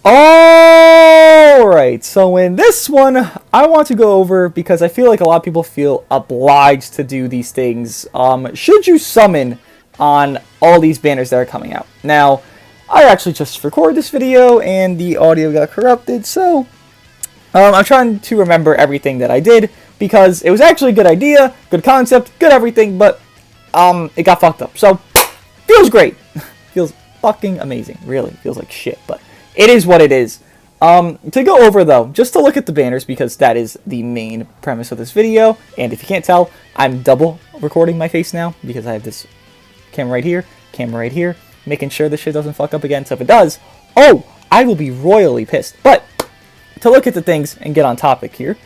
Alright, so in this one, I want to go over, because I feel like a lot of people feel obliged to do these things, should you summon on all these banners that are coming out. Now, I actually just recorded this video, and the audio got corrupted, so I'm trying to remember everything that I did, because it was actually a good idea, good concept, good everything, but it got fucked up. So, feels great. Feels fucking amazing. Really, feels like shit, but it is what it is. To go over, though, just to look at the banners, because that is the main premise of this video, and if you can't tell, I'm double recording my face now, because I have this camera right here, making sure this shit doesn't fuck up again, so if it does, oh, I will be royally pissed. But, to look at the things and get on topic here,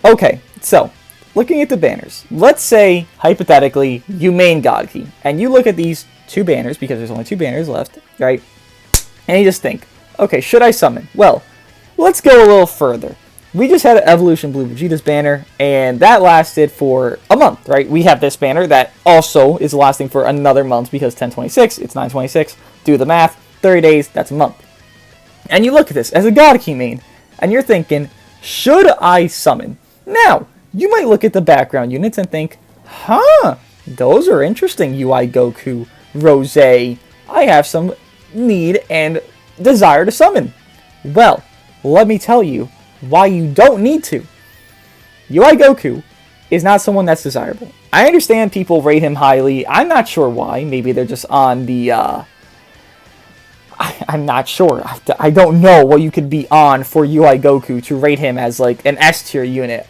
okay, so, looking at the banners, let's say, hypothetically, you main God Key, and you look at these two banners, because there's only two banners left, right, and you just think, okay, should I summon? Well, let's go a little further. We just had an Evolution Blue Vegeta's banner, and that lasted for a month, right? We have this banner that also is lasting for another month, because 10/26, it's 9/26, do the math, 30 days, that's a month. And you look at this as a God Key main, and you're thinking, should I summon? Now, you might look at the background units and think, huh, those are interesting, UI Goku, Rose, I have some need and desire to summon. Well, let me tell you why you don't need to. UI Goku is not someone that's desirable. I understand people rate him highly. I'm not sure why. Maybe they're just on the, I'm not sure. I don't know what you could be on for UI Goku to rate him as, like, an S tier unit.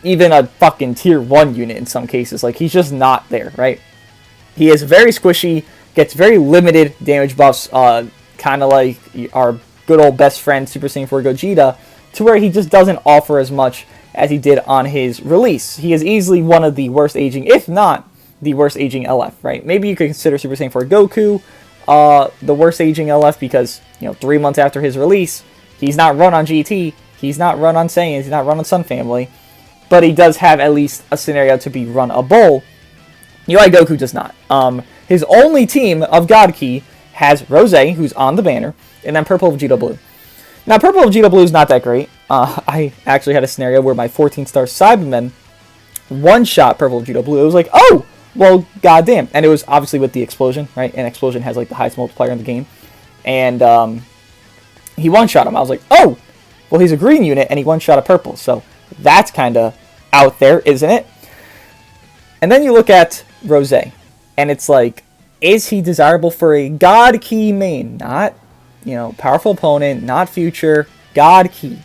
Even a fucking tier 1 unit in some cases. Like, he's just not there, right? He is very squishy, gets very limited damage buffs, kind of like our good old best friend Super Saiyan 4 Vegeta, to where he just doesn't offer as much as he did on his release. He is easily one of the worst aging, if not the worst aging LF, right? Maybe you could consider Super Saiyan 4 Goku the worst aging LF because, 3 months after his release, he's not run on GT, he's not run on Saiyans, he's not run on Sun Family, but he does have at least a scenario to be run a bull. UI Goku does not. His only team of God Key has Rose, who's on the banner, and then Purple Vegeta Blue. Now, Purple Vegeta Blue is not that great. I actually had a scenario where my 14-star Cybermen one-shot Purple Vegeta Blue. It was like, oh, well, goddamn. And it was obviously with the Explosion, right? And Explosion has, like, the highest multiplier in the game. And he one-shot him. I was like, oh, well, he's a green unit, and he one-shot a purple. So that's kind of out there, isn't it? And then you look at Rose, and it's like, is he desirable for a God Key main? Not, powerful opponent, not future, God Key.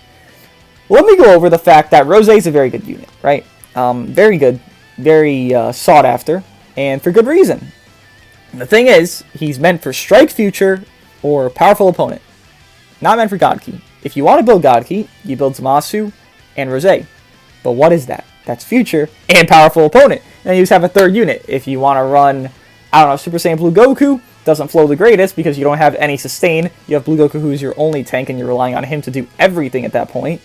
Let me go over the fact that Rose is a very good unit, right? Very good, very sought after, and for good reason. The thing is, he's meant for Strike Future or Powerful Opponent. Not meant for God Key. If you want to build God Key, you build Zamasu and Rose. But what is that? That's Future and Powerful Opponent. And you just have a third unit. If you want to run, I don't know, Super Saiyan Blue Goku, doesn't flow the greatest because you don't have any sustain. You have Blue Goku, who's your only tank, and you're relying on him to do everything at that point.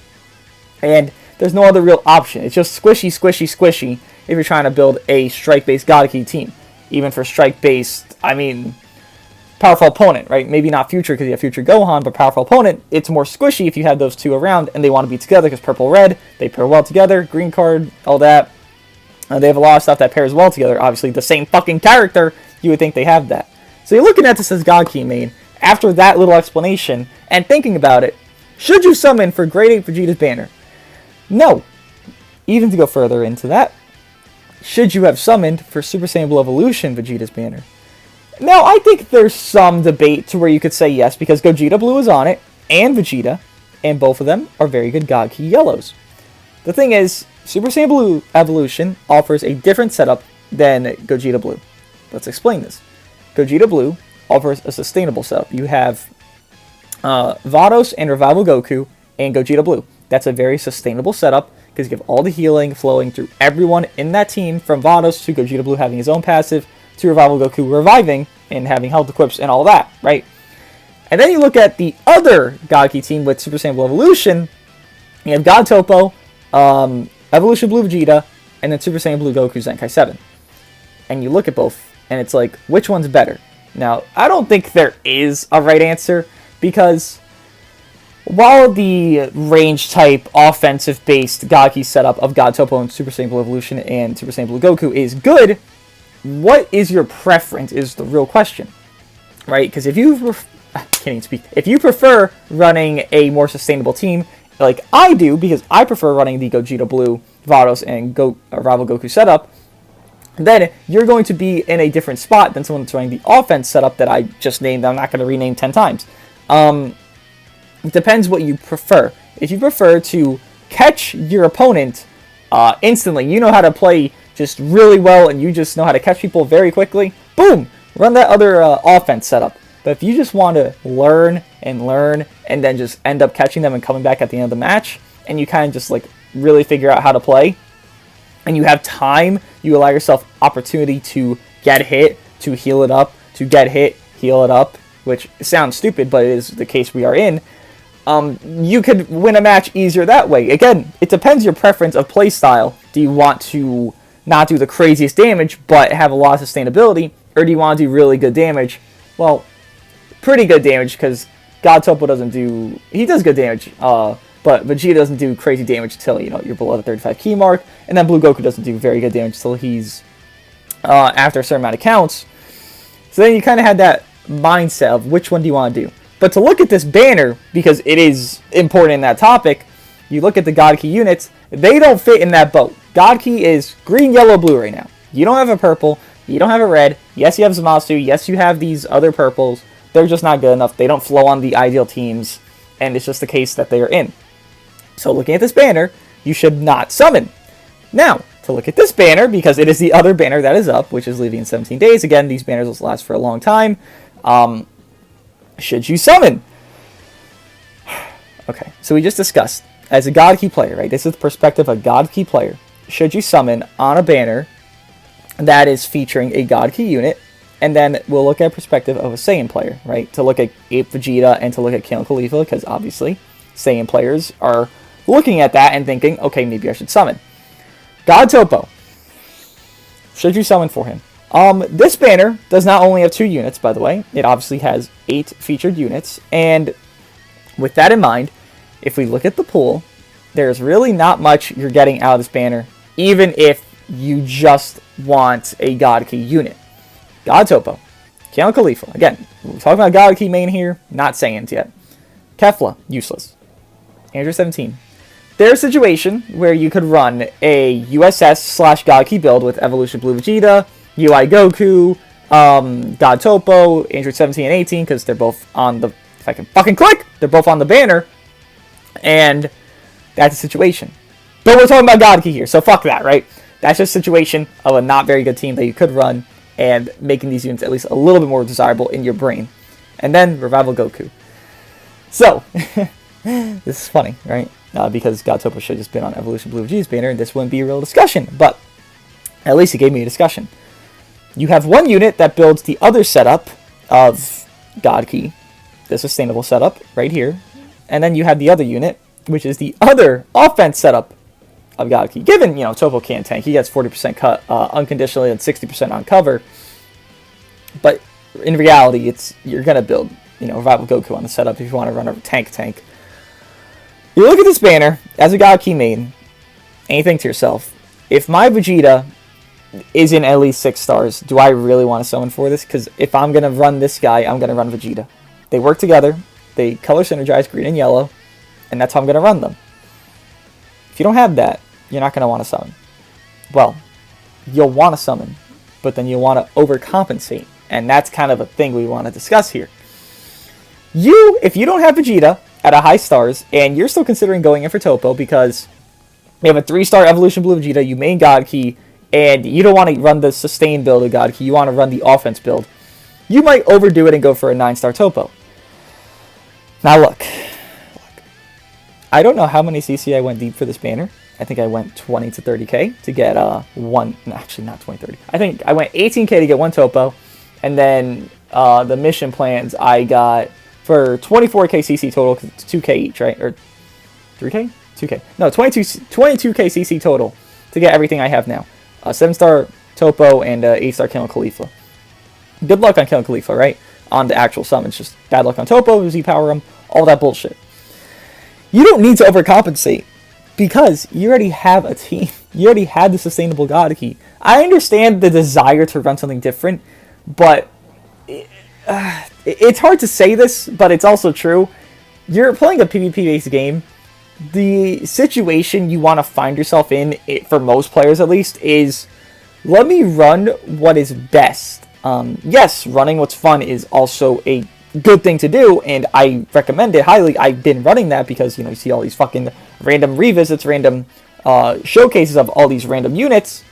And there's no other real option. It's just squishy, squishy, squishy if you're trying to build a strike-based God Key team. Even for strike-based, powerful opponent, right? Maybe not future because you have future Gohan, but powerful opponent, it's more squishy if you have those two around and they want to be together because purple-red, they pair well together, green card, all that. They have a lot of stuff that pairs well together. Obviously, the same fucking character, you would think they have that. So you're looking at this as God Key main. After that little explanation, and thinking about it, should you summon for Grade 8 Vegeta's banner? No. Even to go further into that, should you have summoned for Super Saiyan Blue Evolution Vegeta's banner? Now, I think there's some debate to where you could say yes, because Gogeta Blue is on it, and Vegeta, and both of them are very good God Key yellows. The thing is, Super Saiyan Blue Evolution offers a different setup than Gogeta Blue. Let's explain this. Gogeta Blue offers a sustainable setup. You have Vados and Revival Goku and Gogeta Blue. That's a very sustainable setup because you have all the healing flowing through everyone in that team, from Vados to Gogeta Blue having his own passive, to Revival Goku reviving and having health equips and all that, right? And then you look at the other God Key team with Super Saiyan Blue Evolution. You have God Topo, Evolution Blue Vegeta, and then Super Saiyan Blue Goku Zenkai 7. And you look at both And it's like, which one's better? Now, I don't think there is a right answer, because while the range type offensive based Godki setup of God Topo and Super Saiyan Blue Evolution and Super Saiyan Blue Goku is good, what is your preference is the real question, right? Because if you I can't even speak. If you prefer running a more sustainable team, like I do, because I prefer running the Gogeta Blue, Vados, and Rival Goku setup, then you're going to be in a different spot than someone that's running the offense setup that I just named. I'm not going to rename 10 times. It depends what you prefer. If you prefer to catch your opponent instantly, you know how to play just really well, and you just know how to catch people very quickly, boom, run that other offense setup. But if you just want to learn, and then just end up catching them and coming back at the end of the match, and you kind of just like really figure out how to play, and you have time, you allow yourself opportunity to get hit, to heal it up, to get hit, heal it up, which sounds stupid, but it is the case we are in. You could win a match easier that way. Again, it depends your preference of playstyle. Do you want to not do the craziest damage, but have a lot of sustainability, or do you want to do really good damage? Well, pretty good damage, because God Topo doesn't do... He does good damage, but Vegeta doesn't do crazy damage until, you know, you're below the 35 key mark, and then Blue Goku doesn't do very good damage until he's after a certain amount of counts. So then you kind of had that mindset of which one do you want to do. But to look at this banner, because it is important in that topic, you look at the God Key units, they don't fit in that boat. God Key is green, yellow, blue right now. You don't have a purple, you don't have a red, yes you have Zamasu, yes you have these other purples, they're just not good enough, they don't flow on the ideal teams, and it's just the case that they are in. So looking at this banner, you should not summon. Now, to look at this banner, because it is the other banner that is up, which is leaving in 17 days, again, these banners will last for a long time, should you summon? Okay, so we just discussed, as a God Key player, right, this is the perspective of a God Key player, should you summon on a banner that is featuring a God Key unit, and then we'll look at perspective of a Saiyan player, right, to look at Ape Vegeta and to look at Kale Khalifa, because obviously Saiyan players are looking at that and thinking, okay, maybe I should summon. God Topo, should you summon for him? This banner does not only have 2 units, by the way, it obviously has 8 featured units, and with that in mind, if we look at the pool, there's really not much you're getting out of this banner, even if you just want a God Key unit. God Topo, Kale Khalifa, again, we're talking about God Key main here, not Saiyans yet. Kefla, useless. Andrew 17. There's a situation where you could run a USS / God Key build with Evolution Blue Vegeta, UI Goku, God Topo, Android 17 and 18, because they're both on the, if I can fucking click, they're both on the banner, and that's a situation. But we're talking about God Key here, so fuck that, right? That's just a situation of a not very good team that you could run, and making these units at least a little bit more desirable in your brain. And then Revival Goku. So, this is funny, right? Because God Topo should have just been on Evolution Blue Vegeta's banner, and this wouldn't be a real discussion, but at least it gave me a discussion. You have one unit that builds the other setup of God Key, the sustainable setup right here, and then you have the other unit, which is the other offense setup of God Key. Given, you know, Topo can't tank, he gets 40% cut unconditionally and 60% on cover, but in reality, you're gonna build, you know, Revival Goku on the setup if you want to run a tank. You look at this banner as a God Key main, and you think to yourself, if my Vegeta is in at least 6 stars, do I really want to summon for this? Because if I'm going to run this guy, I'm going to run Vegeta. They work together, they color synergize green and yellow, and that's how I'm going to run them. If you don't have that, you're not going to want to summon. Well, you'll want to summon, but then you'll want to overcompensate, and that's kind of a thing we want to discuss here. If you don't have Vegeta at a high stars, and you're still considering going in for Topo because you have a 3-star Evolution Blue Vegeta, you main God Key, and you don't want to run the sustain build of God Key, you want to run the offense build, you might overdo it and go for a 9-star Topo. Now look, I don't know how many CC I went deep for this banner. I think I went 20 to 30k to get one, no, actually not 20, 30. I think I went 18k to get 1 Topo, and then the mission plans I got for 24k CC total, 2k each, right? Or 3k? 2k. No, 22k CC total to get everything I have now. 7-star Topo and 8-star Kale Khalifa. Good luck on killing Khalifa, right? On the actual summons, just bad luck on Topo, Z-power him, all that bullshit. You don't need to overcompensate because you already have a team. You already had the sustainable God Key. I understand the desire to run something different, but it's hard to say this, but it's also true. You're playing a PvP-based game. The situation you want to find yourself in, for most players at least, is let me run what is best. Yes, running what's fun is also a good thing to do, and I recommend it highly. I've been running that because, you see all these fucking random revisits, random showcases of all these random units,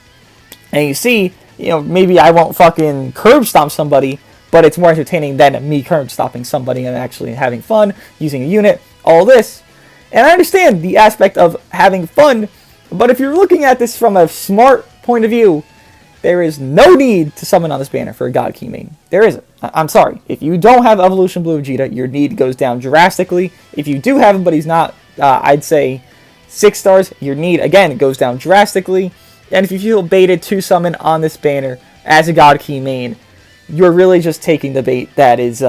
and you see, maybe I won't fucking curb stomp somebody, but it's more entertaining than me curb stomping somebody and actually having fun, using a unit, all this. And I understand the aspect of having fun, but if you're looking at this from a smart point of view, there is no need to summon on this banner for a God Key main. There isn't. I'm sorry. If you don't have Evolution Blue Vegeta, your need goes down drastically. If you do have him, but he's not, I'd say 6 stars, your need, again, goes down drastically. And if you feel baited to summon on this banner as a God Key main, you're really just taking the bait that is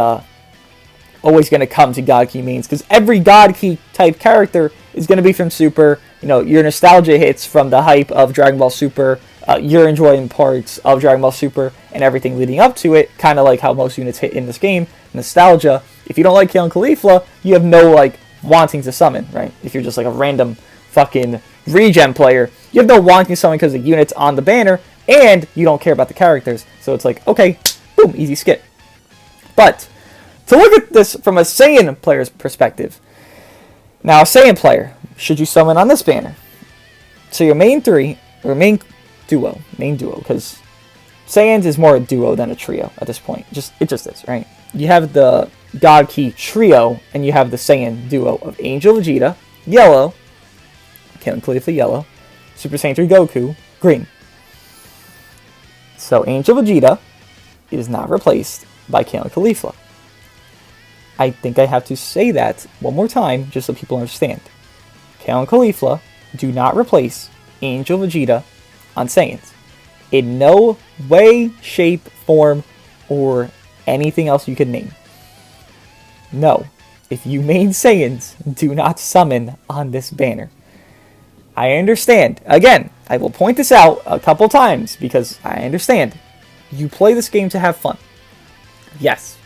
always going to come to God Key mains. Because every God Key type character is going to be from Super. Your nostalgia hits from the hype of Dragon Ball Super. You're enjoying parts of Dragon Ball Super and everything leading up to it, kind of like how most units hit in this game. Nostalgia. If you don't like killing Caulifla, you have no, wanting to summon, right? If you're just, a random fucking regen player, you have no wanting to summon because the unit's on the banner, and you don't care about the characters. So it's okay, boom, easy skip. But, to look at this from a Saiyan player's perspective, now, a Saiyan player, should you summon on this banner? So your main duo, because Saiyans is more a duo than a trio at this point. It just is, right? You have the God Key trio, and you have the Saiyan duo of Angel Vegeta, yellow, killing Caulifla yellow, Super Saiyan 3 Goku, green. So Angel Vegeta is not replaced by killing Caulifla. I think I have to say that one more time, just so people understand. Kale and Caulifla do not replace Angel Vegeta on Saiyans. In no way, shape, form, or anything else you could name. No. If you main Saiyans, do not summon on this banner. I understand. Again, I will point this out a couple times because I understand. You play this game to have fun. Yes.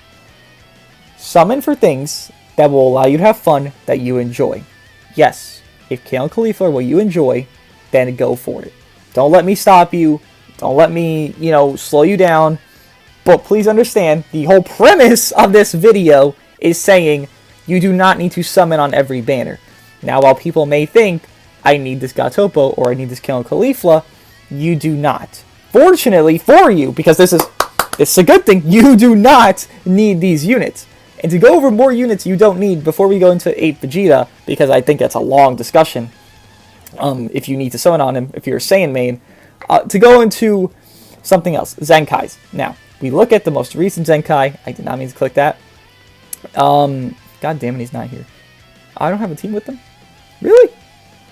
Summon for things that will allow you to have fun that you enjoy. Yes. If Kale and Caulifla are what you enjoy, then go for it. Don't let me stop you. Don't let me, slow you down. But please understand, the whole premise of this video is saying you do not need to summon on every banner. Now, while people may think, I need this Gatopo or I need this Kale and Caulifla, you do not. Fortunately for you, because this is a good thing, you do not need these units. And to go over more units you don't need before we go into 8 Vegeta, because I think that's a long discussion, if you need to summon on him, if you're a Saiyan main, to go into something else, Zenkais. Now, we look at the most recent Zenkai. I did not mean to click that. God damn it, he's not here. I don't have a team with him? Really?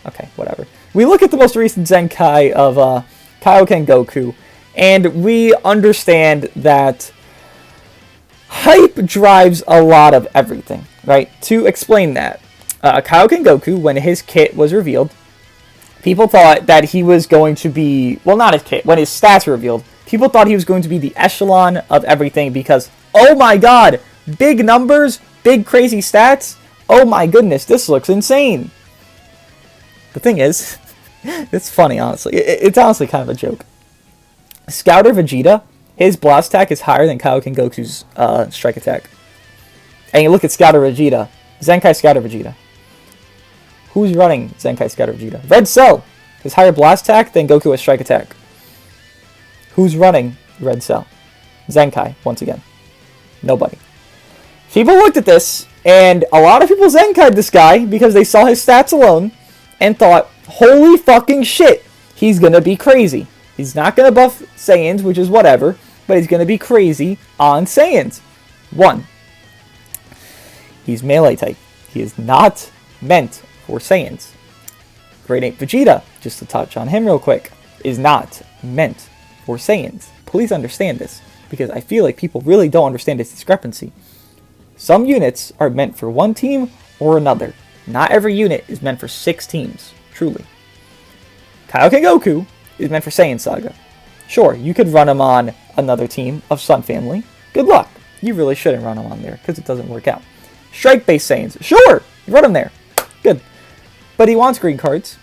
Okay, whatever. We look at the most recent Zenkai of Kaioken Goku, and we understand that hype drives a lot of everything, right? To explain that, Kaioken Goku, when his kit was revealed, people thought that he was going to be, well, not his kit, when his stats were revealed, people thought he was going to be the echelon of everything because, oh my god, big numbers, big crazy stats, oh my goodness, this looks insane. The thing is, it's funny, honestly. It's honestly kind of a joke. Scouter Vegeta, his blast attack is higher than Kaioken Goku's strike attack. And you look at Scouter Vegeta, Zenkai Scouter Vegeta. Who's running Zenkai Scouter Vegeta? Red Cell has higher blast attack than Goku has strike attack. Who's running Red Cell? Zenkai, once again. Nobody. People looked at this, and a lot of people Zenkai'd this guy because they saw his stats alone and thought, holy fucking shit, he's gonna be crazy. He's not gonna buff Saiyans, which is whatever, but he's gonna be crazy on Saiyans. 1. He's melee type. He is not meant for Saiyans. Grade 8 Vegeta, just to touch on him real quick, is not meant for Saiyans. Please understand this. because I feel like people really don't understand this discrepancy. Some units are meant for one team or another. Not every unit is meant for 6 teams, truly. Kaioken Goku is meant for Saiyan Saga. Sure, you could run him on another team of Sun Family. Good luck. You really shouldn't run him on there because it doesn't work out. Strike-based Saiyans. Sure, run him there. Good. But he wants green cards,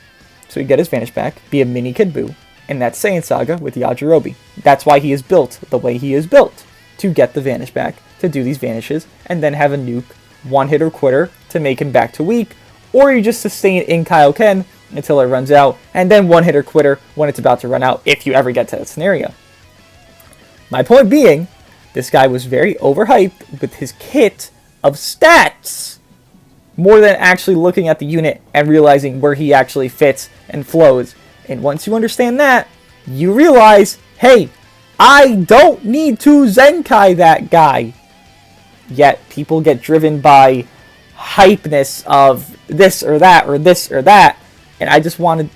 so he get his Vanish back, be a mini Kid Buu, and that's Saiyan Saga with the Yajirobe. That's why he is built the way he is built, to get the Vanish back, to do these Vanishes, and then have a nuke, one-hitter quitter to make him back to weak, or you just sustain in Kaioken until it runs out, and then one-hitter quitter when it's about to run out, if you ever get to that scenario. My point being, this guy was very overhyped with his kit of stats, more than actually looking at the unit and realizing where he actually fits and flows. And once you understand that, you realize, hey, I don't need to Zenkai that guy. Yet people get driven by hypeness of this or that or this or that. And I just want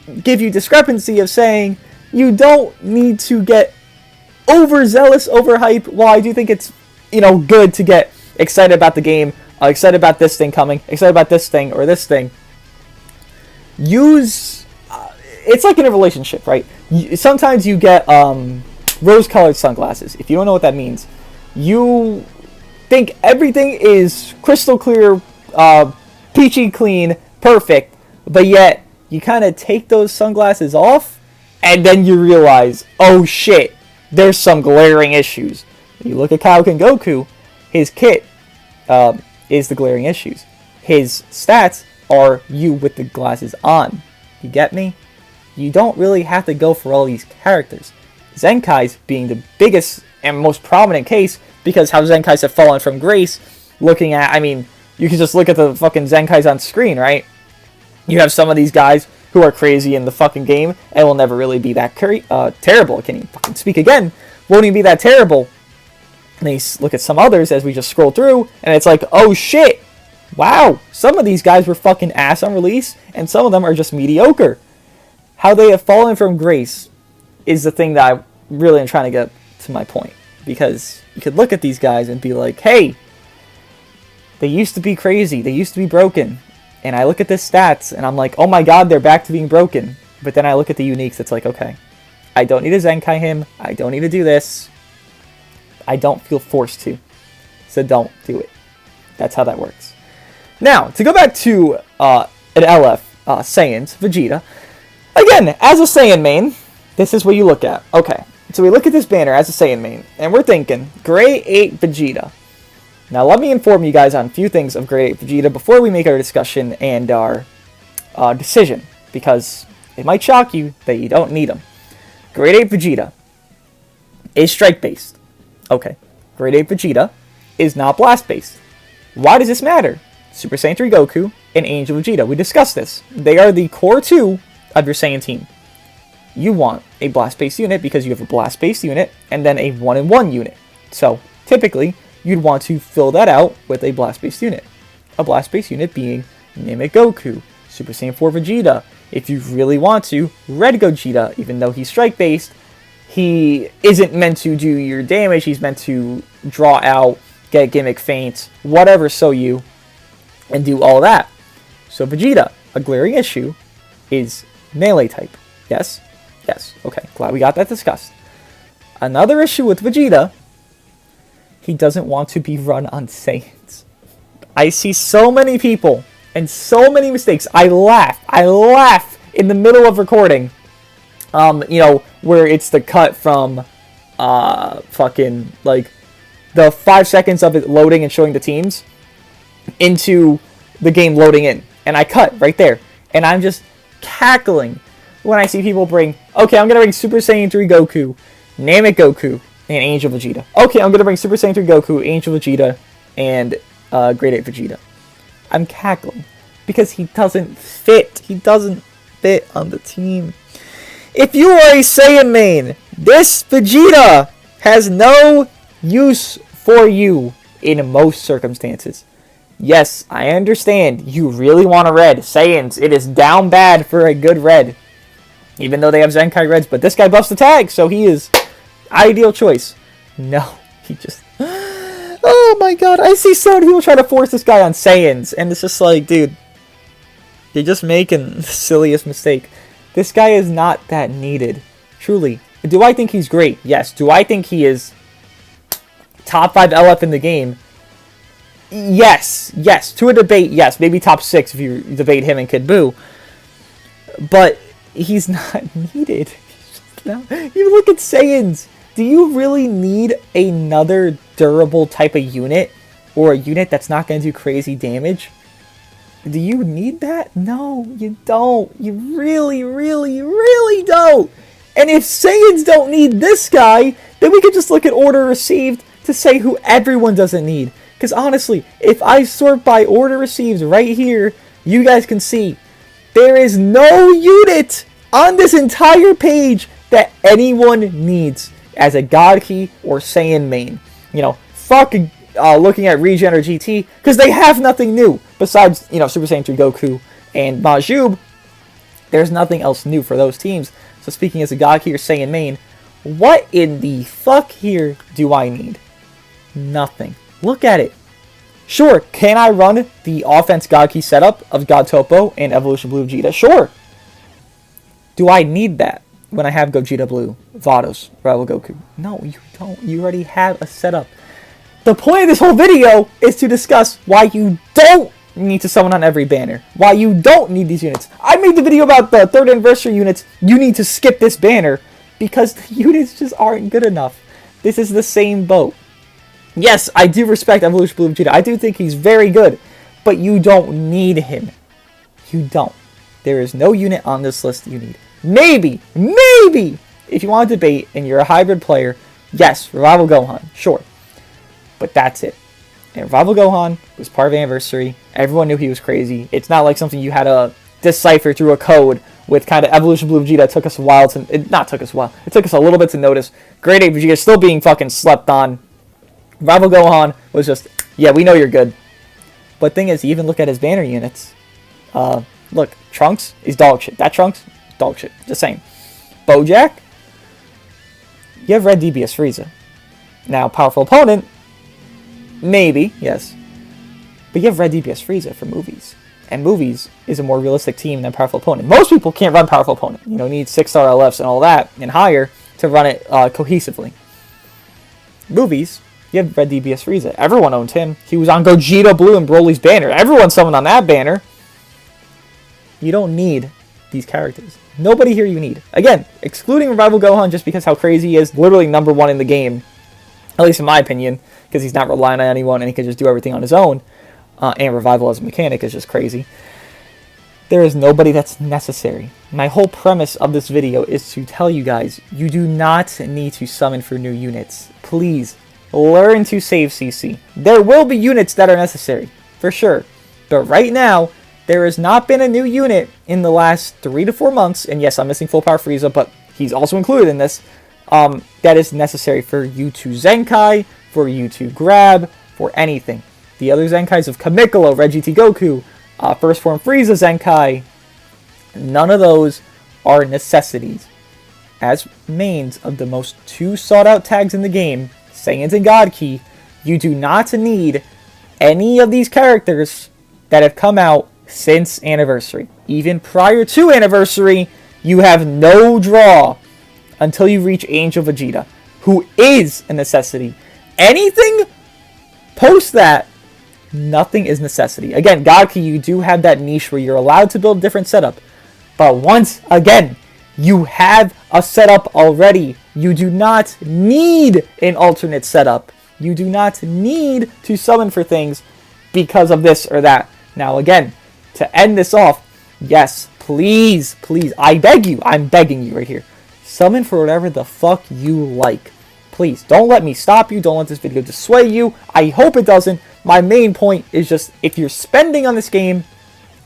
to give you discrepancy of saying you don't need to get overzealous, overhype. While I do think it's, good to get excited about the game, excited about this thing coming, excited about this thing or this thing. It's like in a relationship, right? Sometimes you get rose-colored sunglasses. If you don't know what that means, you think everything is crystal clear, peachy clean, perfect, but yet you kind of take those sunglasses off, and then you realize, oh shit, there's some glaring issues. You look at Kaioken Goku, his kit is the glaring issues. His stats are you with the glasses on. You get me? You don't really have to go for all these characters. Zenkai's being the biggest and most prominent case because how Zenkai's have fallen from grace. Looking at, you can just look at the fucking Zenkai's on screen, right? You have some of these guys who are crazy in the fucking game and will never really be that terrible. I can't even fucking speak again. Won't even be that terrible. And you look at some others as we just scroll through, and it's like, oh shit, wow, some of these guys were fucking ass on release, and some of them are just mediocre. How they have fallen from grace is the thing that I really am trying to get to my point. Because you could look at these guys and be like, hey, they used to be crazy, they used to be broken. And I look at the stats, and I'm like, oh my god, they're back to being broken. But then I look at the uniques, it's like, okay, I don't need to Zenkai him, I don't need to do this. I don't feel forced to. So don't do it. That's how that works. Now, to go back to an LF, Saiyans, Vegeta. Again, as a Saiyan main, this is what you look at. Okay, so we look at this banner as a Saiyan main, and we're thinking, Grade 8 Vegeta. Now, let me inform you guys on a few things of Grade 8 Vegeta before we make our discussion and our decision, because it might shock you that you don't need them. Grade 8 Vegeta is strike-based. Okay, Grade 8 Vegeta is not blast-based. Why does this matter? Super Saiyan 3 Goku and Angel Vegeta. We discussed this. They are the core 2 of your Saiyan team. You want a blast-based unit because you have a blast-based unit and then a 1-in-1 unit. So, typically, you'd want to fill that out with a blast-based unit. A blast-based unit being Namek Goku, Super Saiyan 4 Vegeta. If you really want to, Red Gogeta, even though he's strike-based, he isn't meant to do your damage, he's meant to draw out, get gimmick feints, whatever so you, and do all that. So Vegeta, a glaring issue, is melee type. Yes? Yes. Okay, glad we got that discussed. Another issue with Vegeta, he doesn't want to be run on Saiyans. I see so many people, and so many mistakes. I laugh in the middle of recording. Where it's the cut from, fucking, like, the 5 seconds of it loading and showing the teams into the game loading in. And I cut right there. And I'm just cackling when I see people bring, okay, I'm going to bring Super Saiyan 3 Goku, Namek Goku, and Angel Vegeta. Okay, I'm going to bring Super Saiyan 3 Goku, Angel Vegeta, and Grade 8 Vegeta. I'm cackling because he doesn't fit. He doesn't fit on the team. If you are a Saiyan main, this Vegeta has no use for you in most circumstances. Yes, I understand you really want a red. Saiyans, it is down bad for a good red. Even though they have Zenkai reds, but this guy buffs the tag, so he is ideal choice. No, he just... Oh my god, I see so many people try to force this guy on Saiyans, and it's just like, dude, you're just making the silliest mistake. This guy is not that needed. Truly. Do I think he's great? Yes. Do I think he is top 5 LF in the game? Yes. Yes. To a debate, yes. Maybe top 6 if you debate him and Kid Buu. But he's not needed. You look at Saiyans. Do you really need another durable type of unit? Or a unit that's not going to do crazy damage? Do you need that? No, you don't. You really, really, really don't. And if Saiyans don't need this guy, then we could just look at order received to say who everyone doesn't need. Because honestly, if I sort by order received right here, you guys can see there is no unit on this entire page that anyone needs as a God Key or Saiyan main. You know, fuck looking at Regen or GT, because they have nothing new besides, you know, Super Saiyan 3 Goku and Majub. There's nothing else new for those teams. So speaking as a God Key or Saiyan main, what in the fuck here do I need? Nothing. Look at it. Sure, can I run the offense God Key setup of God Topo and Evolution Blue Vegeta? Sure. Do I need that when I have Gogeta Blue, Vados, Rival Goku? No, you don't. You already have a setup. The point of this whole video is to discuss why you don't need to summon on every banner. Why you don't need these units. I made the video about the 3rd anniversary units. You need to skip this banner because the units just aren't good enough. This is the same boat. Yes, I do respect Evolution Blue Vegeta. I do think he's very good. But you don't need him. You don't. There is no unit on this list you need. Maybe, if you want to debate and you're a hybrid player, yes, Revival Gohan, sure. But that's it. And Revival Gohan was part of Anniversary. Everyone knew he was crazy. It's not like something you had to decipher through a code with kind of Evolution Blue Vegeta. It took us a while to... It took us a little bit to notice. Grade 8 Vegeta still being fucking slept on. Revival Gohan was just, yeah, we know you're good. But thing is, you even look at his banner units. Look, Trunks is dog shit. That Trunks, dog shit. Just saying. Bojack, you have Red DBS Frieza. Now, powerful opponent, maybe, yes. But you have Red DBS Frieza for movies. And movies is a more realistic team than powerful opponent. Most people can't run powerful opponent. You know, need 6-star LFs and all that, and higher, to run it cohesively. Movies, you have Red DBS Frieza. Everyone owned him. He was on Gogeta Blue and Broly's banner. Everyone summoned on that banner. You don't need these characters. Nobody here you need. Again, excluding Revival Gohan just because how crazy he is, literally #1 in the game. At least in my opinion, because he's not relying on anyone and he can just do everything on his own. And Revival as a mechanic is just crazy. There is nobody that's necessary. My whole premise of this video is to tell you guys, you do not need to summon for new units. Please, learn to save CC. There will be units that are necessary, for sure. But right now, there has not been a new unit in the last 3 to 4 months, and yes, I'm missing Full Power Frieza, but he's also included in this, that is necessary for you to Zenkai, for you to grab, for anything. The other Zenkais of Kamikolo, Red GT Goku, First Form Frieza Zenkai, none of those are necessities. As mains of the most 2 sought out tags in the game, Saiyans and God Key, you do not need any of these characters that have come out since Anniversary. Even prior to Anniversary, you have no draw until you reach Angel Vegeta, who is a necessity. Anything post that, nothing is necessity. Again, God Key, you do have that niche where you're allowed to build a different setup. But once again, you have a setup already. You do not need an alternate setup. You do not need to summon for things because of this or that. Now again, to end this off, yes, please, I beg you, I'm begging you right here. Summon for whatever the fuck you like. Please, don't let me stop you. Don't let this video dissuade you. I hope it doesn't. My main point is just, if you're spending on this game,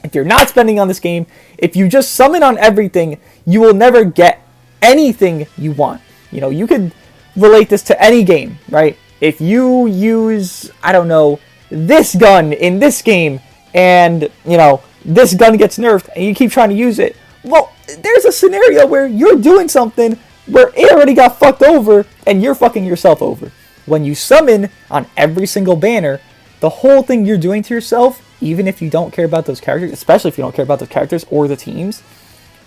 if you're not spending on this game, if you just summon on everything, you will never get anything you want. You know, you could relate this to any game, right? If you use, I don't know, this gun in this game, and, you know, this gun gets nerfed, and you keep trying to use it, well, there's a scenario where you're doing something where it already got fucked over, and you're fucking yourself over. when you summon on every single banner, the whole thing you're doing to yourself, even if you don't care about those characters, especially if you don't care about those characters or the teams,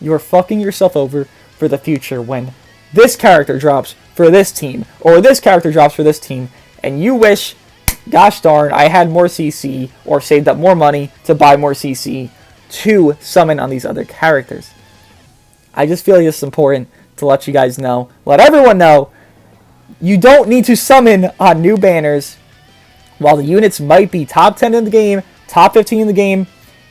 you're fucking yourself over for the future when this character drops for this team, or this character drops for this team, and you wish, gosh darn, I had more CC, or saved up more money to buy more CC to summon on these other characters. I just feel like it's important to let you guys know, let everyone know, you don't need to summon on new banners. While the units might be top 10 in the game, top 15 in the game,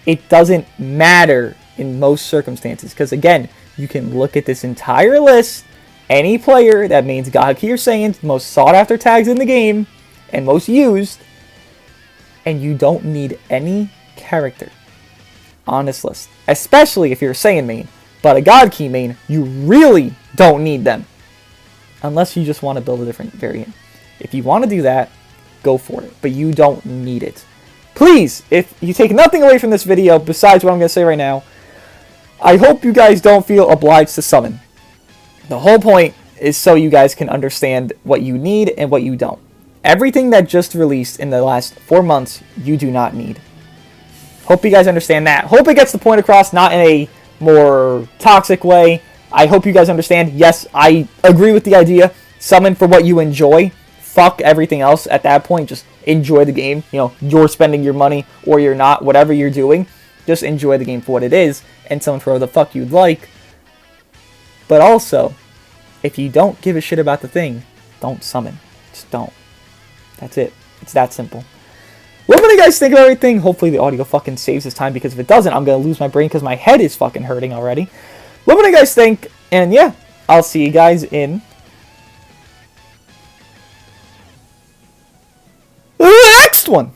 it doesn't matter in most circumstances. Because again, you can look at this entire list, any player that means Gaki or Saiyan, most sought after tags in the game, and most used, and you don't need any character on this list. Especially if you're a Saiyan main. But a God Key main, you really don't need them. Unless you just want to build a different variant. If you want to do that, go for it. But you don't need it. Please, if you take nothing away from this video besides what I'm going to say right now, I hope you guys don't feel obliged to summon. The whole point is so you guys can understand what you need and what you don't. Everything that just released in the last 4 months, you do not need. Hope you guys understand that. Hope it gets the point across, not in a more toxic way. I hope you guys understand. Yes, I agree with the idea. Summon for what you enjoy. Fuck everything else at that point. Just enjoy the game. You know, you're spending your money or you're not. Whatever you're doing, just enjoy the game for what it is and summon for whatever the fuck you'd like. But also, if you don't give a shit about the thing, don't summon. Just don't. That's it. It's that simple. What do you guys think of everything? Hopefully the audio fucking saves this time, because if it doesn't, I'm going to lose my brain because my head is fucking hurting already. What do you guys think? And yeah, I'll see you guys in the next one.